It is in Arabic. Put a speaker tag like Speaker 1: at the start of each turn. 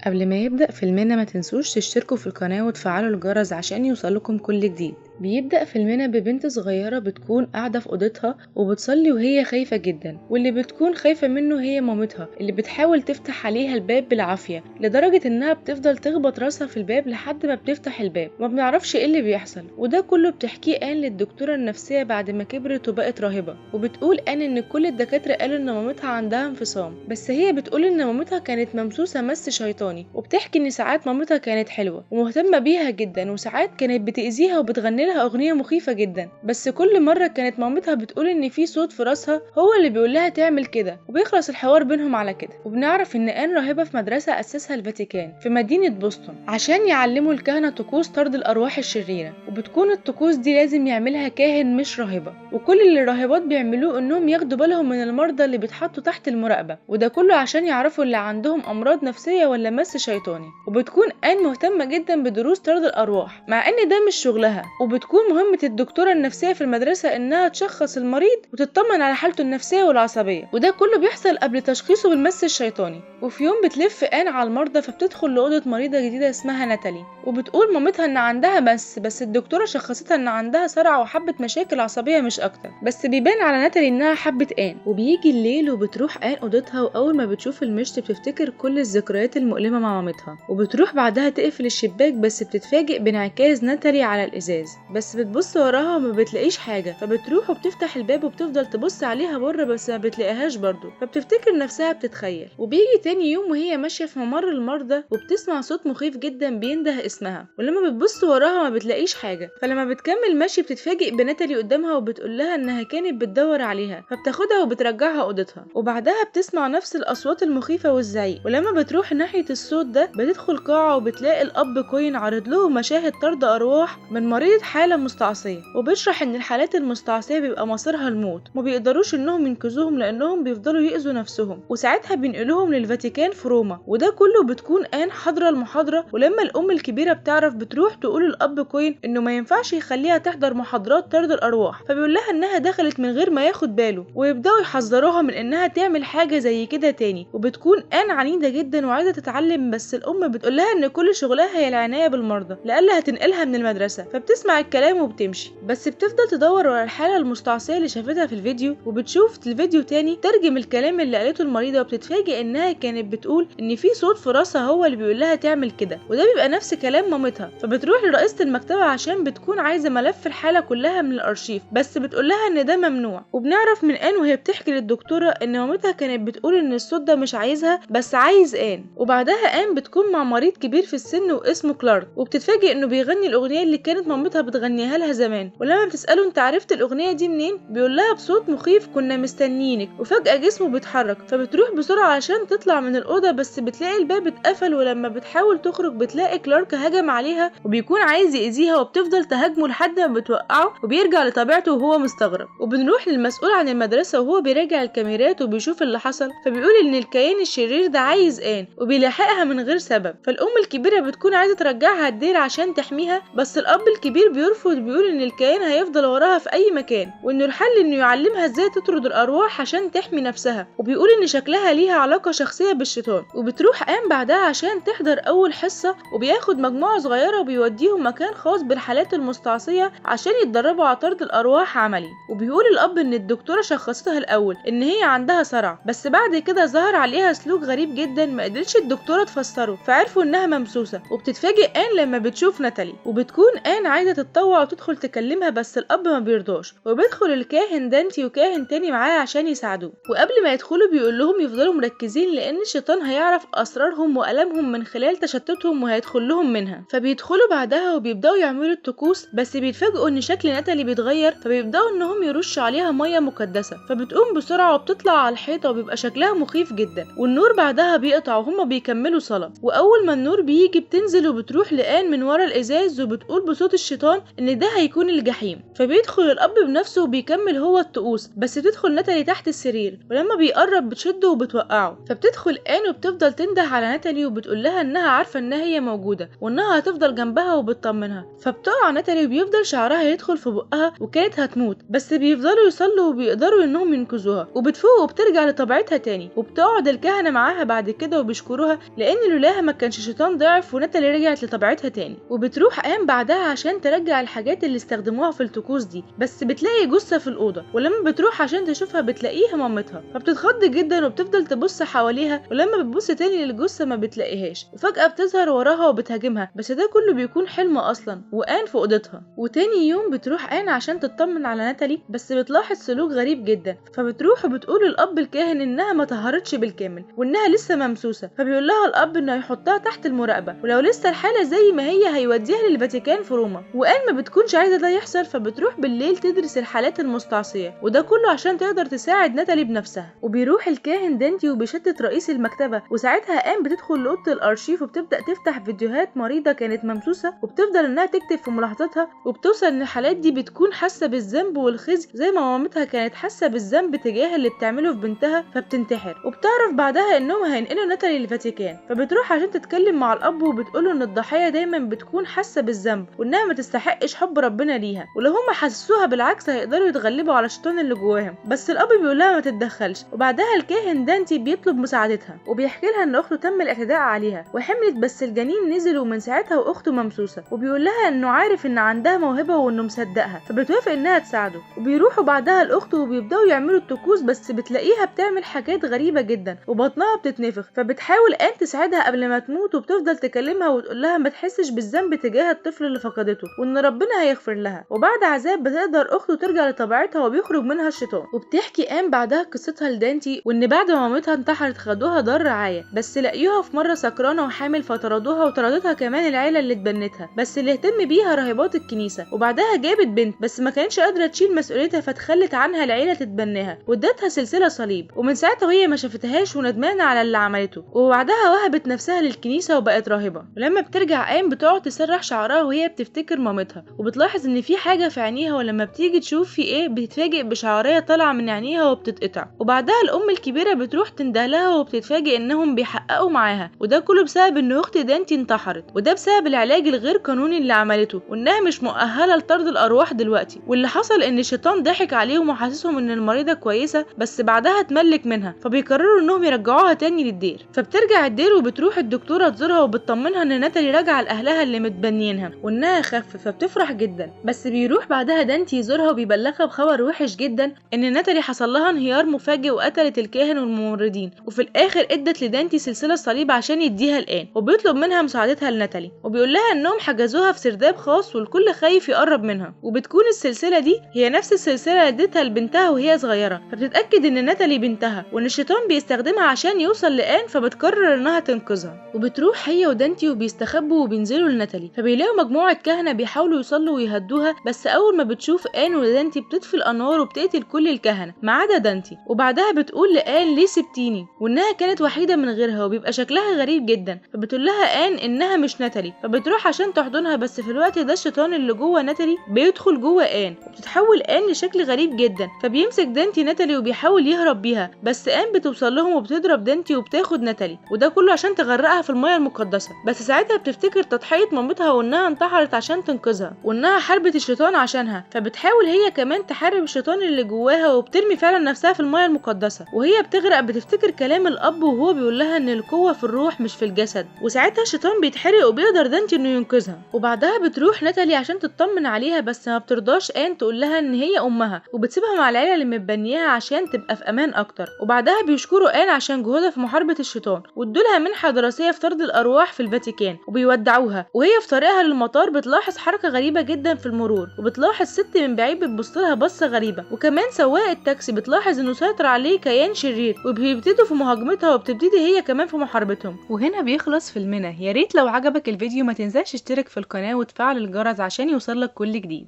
Speaker 1: قبل ما يبدأ فيلمنا ما تنسوش تشتركوا في القناة وتفعلوا الجرس عشان يوصلكم كل جديد. بيبدأ فيلمنا ببنت صغيرة بتكون قاعدة في أوضتها وبتصلي وهي خايفة جدا، واللي بتكون خايفة منه هي مامتها اللي بتحاول تفتح عليها الباب بالعافية، لدرجة انها بتفضل تخبط راسها في الباب لحد ما بتفتح الباب وما بنعرفش ايه اللي بيحصل. وده كله بتحكيه آن للدكتورة النفسية بعد ما كبرت وبقت راهبة. وبتقول آن ان كل الدكاترة قالوا ان مامتها عندها انفصام، بس هي بتقول ان مامتها كانت ممسوسة مس شيطاني. وبتحكي ان ساعات مامتها كانت حلوة ومهتمة بيها جدا، وساعات كانت بتأذيها وبتغني لها أغنية مخيفة جدا، بس كل مرة كانت مامتها بتقول إن في صوت في راسها هو اللي بيقول لها تعمل كده، وبيخلص الحوار بينهم على كده. وبنعرف إن آن راهبة في مدرسة أسسها الفاتيكان في مدينة بوسطن عشان يعلموا الكهنة طقوس طرد الأرواح الشريرة، وبتكون الطقوس دي لازم يعملها كاهن مش راهبة. وكل اللي الراهبات بيعملوه إنهم ياخدوا بالهم من المرضى اللي بيتحطوا تحت المراقبة، وده كله عشان يعرفوا اللي عندهم أمراض نفسية ولا مس شيطاني. وبتكون آن مهتمة جدا بدروس طرد الأرواح مع إن ده مش شغلها، وبتكون مهمة الدكتورة النفسية في المدرسة إنها تشخص المريض وتطمن على حالته النفسية والعصبية، وده كله بيحصل قبل تشخيصه بالمس الشيطاني. وفي يوم بتلف آن على المرضى، فبتدخل لأوضة مريضة جديدة اسمها ناتالي، وبتقول مامتها إن عندها بس الدكتورة شخصتها إن عندها صرع وحبة مشاكل عصبية مش أكتر، بس بيبان على ناتالي إنها حبت آن. وبيجي الليل وبتروح آن أوضتها، وأول ما بتشوف المشط بتفتكر كل الذكريات المؤلمة مع مامتها، وبتروح بعدها تقفل الشباك، بس بتتفاجئ بانعكاس ناتالي على الإزاز، بس بتبص وراها وما بتلاقيش حاجة. فبتروح وبتفتح الباب وبتفضل تبص عليها بره، بس ما بتلاقيهاش برضه، فبتفتكر نفسها بتتخيل. وبيجي تاني يوم وهي ماشية في ممر المرضى وبتسمع صوت مخيف جدا بينده اسمها، ولما بتبص وراها ما بتلاقيش حاجة. فلما بتكمل ماشي بتتفاجئ بناتالي قدامها وبتقول لها انها كانت بتدور عليها، فبتاخدها وبترجعها اوضتها. وبعدها بتسمع نفس الاصوات المخيفة والزعيق، ولما بتروح ناحية الصوت ده بتدخل قاعة وبتلاقي الاب كوين عارض لهم مشاهد طرد ارواح من مريض حالة مستعصية، وبيشرح ان الحالات المستعصية بيبقى مصيرها الموت، ومبيقدروش انهم ينقذوهم لانهم بيفضلوا يأذوا نفسهم، وساعتها بينقلوهم للفاتيكان في روما. وده كله بتكون آن حاضرة المحاضرة، ولما الام الكبيرة بتعرف بتروح تقول للاب كوين انه ما ينفعش يخليها تحضر محاضرات طرد الارواح، فبيقول لها انها دخلت من غير ما ياخد باله، ويبداوا يحذروها من انها تعمل حاجة زي كده تاني. وبتكون آن عنيدة جدا وعايزة تتعلم، بس الام بتقول لها ان كل شغلها هي العناية بالمرضى لألا هتنقلها من المدرسة، فبتسمع الكلام وبتمشي. بس بتفضل تدور ورا الحالة المستعصية اللي شافتها في الفيديو، وبتشوف الفيديو تاني ترجم الكلام اللي قالته المريضة، وبتتفاجئ انها كانت بتقول ان في صوت في راسها هو اللي بيقول لها تعمل كده، وده بيبقى نفس كلام مامتها. فبتروح لرئيسة المكتبة عشان بتكون عايزة ملف الحالة كلها من الارشيف، بس بتقول لها ان ده ممنوع. وبنعرف من آن وهي بتحكي للدكتورة ان مامتها كانت بتقول ان الصوت ده مش عايزها بس عايز آن. وبعدها آن بتكون مع مريض كبير في السن واسمه كلارك، وبتتفاجئ انه بيغني الاغنية اللي كانت مامتها بتغنيها لها زمان. ولما بتسأله انت عرفت الاغنية دي منين، بيقول لها بصوت مخيف كنا مستنيينك، وفجأة جسمه بيتحرك. فبتروح بسرعة عشان تطلع من الأوضة، بس بتلاقي الباب اتقفل، ولما بتحاول تخرج بتلاقي كلارك هجم عليها وبيكون عايز يأذيها، وبتفضل تهاجمه لحد ما بتوقعه وبيرجع لطبيعته وهو مستغرب. وبنروح للمسؤول عن المدرسة وهو بيراجع الكاميرات وبيشوف اللي حصل، فبيقول ان الكيان الشرير ده عايز آن وبيلاحقها من غير سبب. فالأم الكبيرة بتكون عايزة ترجعها الدير عشان تحميها، بس الأب الكبير بيرفض، بيقول ان الكيان هيفضل وراها في أي مكان، وانه الحل انه يعلمها ازاي تطرد الأرواح عشان تحمي نفسها، وبيقول ان شكلها ليها علاقة شخصية بالشيطان. وبتروح آن بعدها عشان تحضر أول حصة، وبياخد مجموعة صغيرة وبيوديهم مكان خاص بالحالات المستعصية عشان يتدربوا على طرد الأرواح عملي. وبيقول الأب ان الدكتورة شخصتها الأول ان هي عندها صرع، بس بعد كده ظهر عليها سلوك غريب جدا ما قدرتش الدكتورة تفسره، فعرفوا انها ممسوسة. وبتتفاجئ آن لما بتشوف ناتالي، وبتكون آن عايزة تتطوع وتدخل تكلمها، بس الأب ما بيرضاش، وبيدخل الكاهن دانتي وكاهن تاني معاه عشان يساعدوه. وقبل ما يدخلوا بيقول لهم يفضلوا مركزين لان الشيطان هيعرف اسرارهم والامهم من خلال تشتتهم وهيدخل لهم منها. فبيدخلوا بعدها وبيبداوا يعملوا الطقوس، بس بيتفاجئوا ان شكل ناتالي بيتغير، فبيبداوا انهم يرشوا عليها ميه مقدسه. فبتقوم بسرعه وبتطلع على الحيطه وبيبقى شكلها مخيف جدا، والنور بعدها بيقطع وهما بيكملوا صلاه. واول ما النور بيجي بتنزل وبتروح لآن من ورا الازاز، وبتقول بصوت الشيطان ان ده هيكون الجحيم. فبيدخل الاب بنفسه وبيكمل هو الطقوس، بس بتدخل ناتالي تحت السرير، ولما بيقرب بتشده وبتوقعه. فبتدخل آن وبتفضل تنده على ناتالي وبتقول لها انها عارفه انها هي موجوده وانها هتفضل جنبها وبتطمنها. فبتقع ناتالي وبيفضل شعرها يدخل في بقها وكانت هتموت، بس بيفضلوا يصلوا وبيقدروا انهم ينقذوها، وبتفوق وبترجع لطبيعتها تاني. وبتقعد الكهنه معاها بعد كده وبيشكروها لان لولاها ما كانش الشيطان ضعف وناتالي رجعت لطبيعتها تاني. وبتروح آن بعدها عشان ترجع الحاجات اللي استخدموها في الطقوس دي، بس بتلاقي جثه في الاوضه، ولما بتروح عشان تشوفها بتلاقيها مامتها. فبتتخض جدا وبتفضل تبص حواليها، ولما بتبص تاني للجثه ما بتلاقيهاش، وفجاه بتظهر وراها وبتهاجمها، بس ده كله بيكون حلم اصلا وآن في اوضتها. وتاني يوم بتروح آن عشان تطمن على ناتالي، بس بتلاحظ سلوك غريب جدا. فبتروح وبتقول للاب الكاهن انها ما طهرتش بالكامل وانها لسه ممسوسه. فبيقول لها الاب انه هيحطها تحت المراقبه، ولو لسه الحاله زي ما هي هيوديها للفاتيكان في روما. وآن ما بتكونش عايزه ده يحصل، فبتروح بالليل تدرس الحالات المستعصيه، وده كله عشان تقدر تساعد ناتالي بنفسها. وبيروح الكاهن دانتي وبيشتت رئيس المكتبه، وساعتها آن بتدخل لاوضه الارشيف وبتبدا تفتح فيديوهات مريضه كانت ممسوسه، وبتفضل انها تكتب في ملاحظاتها، وبتوصل ان الحالات دي بتكون حاسه بالذنب والخزي زي ما مامتها كانت حاسه بالذنب تجاه اللي بتعمله في بنتها، فبتنتحر. وبتعرف بعدها انهم هينقلوا ناتالي للفاتيكان، فبتروح عشان تتكلم مع الاب وبتقوله ان الضحيه دايما بتكون حاسه بالذنب وانها ما تستحقش حب ربنا ليها، ولو هم حسسوها بالعكس هيقدروا يتغلبوا على الشيطان اللي جواهم. بس الاب بيقولها ما تتدخلش. وبعدها الكاهن دانتي بيطلب مساعدتها وبيحكي لها ان اخته تم الاعتداء عليها وحملت، بس الجنين نزل ومن ساعتها واخته ممسوسه. وبيقول لها انه عارف ان عندها موهبه وانه مصدقها، فبتوافق انها تساعده. وبيروحوا بعدها لاخته وبيبداوا يعملوا الطقوس، بس بتلاقيها بتعمل حاجات غريبه جدا وبطنها بتتنفخ. فبتحاول آن تساعدها قبل ما تموت، وبتفضل تكلمها وتقول لها ما تحسش بالذنب تجاه الطفل اللي فقدته وان ربنا هيغفر لها. وبعد عذاب بتقدر اخته ترجع لطبيعتها وبيخرج منها الشيطان. وبتحكي آن بعدها قصتها لدانتي، وان بعد ما مامتها انتحرت خدوها دار رعايه، بس لقيوها في مره سكرانه وحامل فطردوها، وطردتها كمان العيله اللي اتبنتها، بس اللي اهتم بيها راهبات الكنيسه. وبعدها جابت بنت بس ما كانتش قادره تشيل مسؤوليتها، فتخلت عنها العيله تتبناها وادتها سلسله صليب، ومن ساعتها وهي ما شافتهاش وندمانه على اللي عملته. وبعدها وهبت نفسها للكنيسه وبقت راهبه. ولما بترجع آن بتقعد تسرح شعرها وهي بتفتكر مامتها، وبتلاحظ ان في حاجه في عينيها، ولما بتيجي تشوف في ايه بتتفاجئ بشعريه طالعه من عينيها وبتتقطع. وبعدها الام الكبيره بتروح تندهلها وبتتفاجئ انهم بيحققوا معاها، وده كله بسبب ان اخت دانتي انتحرت، وده بسبب العلاج الغير قانوني اللي عملته، وانها مش مؤهله لطرد الارواح دلوقتي. واللي حصل ان الشيطان ضحك عليهم وحاسسهم ان المريضه كويسه، بس بعدها اتملك منها، فبيقرروا انهم يرجعوها تاني للدير. فبترجع الدير وبتروح الدكتوره تزورها وبتطمنها ان ناتالي راجعه لاهلها اللي متبنيينها وانها خف، فبتفرح جدا. بس بيروح بعدها دانتي يزورها وبيبلغها بخبر وحش جدا ان ناتالي حصل لها انهيار مفاجئ وقتلت الكاهن والممرضين، وفي الاخر ادت لدانتي سلسله صليب عشان يديها الآن، وبيطلب منها مساعدتها لناتالي، وبيقول لها انهم حجزوها في سرداب خاص والكل خايف يقرب منها. وبتكون السلسله دي هي نفس السلسله اللي ادتها لبنتها وهي صغيره، فبتتاكد ان ناتالي بنتها وان الشيطان بيستخدمها عشان يوصل لآن، فبتقرر انها تنقذها. وبتروح هي ودانتي وبيستخبوا وبينزلوا لناتالي، فبيلاقوا مجموعه كهنه بيحاولوا يوصلوا ويهدوها، بس اول ما بتشوف آن ودانتي بتطفي الانوار وبتقتل كل الكهنه ما عدا دانتي. وبعدها بتقول لآن ليه سبتيني، وانها كانت وحيده من غيرها وبيبقى شكلها غريب جدا. فبتقول لها آن انها مش ناتالي، فبتروح عشان تحضنها، بس في الوقت ده الشيطان اللي جوه ناتالي بيدخل جوه آن، وبتتحول آن لشكل غريب جدا. فبيمسك دانتي ناتالي وبيحاول يهرب بيها، بس آن بتوصل لهم وبتضرب دانتي وبتاخد ناتالي، وده كله عشان تغرقها في الميه المقدسه. بس ساعتها بتفتكر تضحيه مامتها وانها انتحرت عشان تنقذها، وانها حاربت الشيطان عشانها، فبتحاول هي كمان تحارب الشيطان اللي جواها وبترمي فعلا نفسها في الميه المقدسه. وهي بتغرق بتفتكر كلام الاب وهو بيقول لها ان القوه في الروح مش في الجسد، وساعتها الشيطان بيتحرق وبيقدر دانتي انه ينقذها. وبعدها بتروح ناتالي عشان تطمن عليها، بس ما بترضاش آن تقول لها ان هي امها، وبتسيبها مع العيله اللي متبنياها عشان تبقى في امان اكتر. وبعدها بيشكروا آن عشان جهودها في محاربه الشيطان، وادولها منحه دراسيه في طرد الارواح في الفاتيكان، وبيودعوها. وهي في طريقها للمطار بتلاحظ حركه غريبه جدا في المرور، وبتلاحظ ست من بعيد بتبصلها بصه غريبه، وكمان سواق التاكسي بتلاحظ انه سيطر عليه كيان شرير، وبيبتدوا في مهاجمتها وبتبتدي هي كمان في محاربتهم. وهنا بيخلص فيلمنا. يا ريت لو عجبك الفيديو ما تنساش تشترك في القناه وتفعل الجرس عشان يوصلك كل جديد.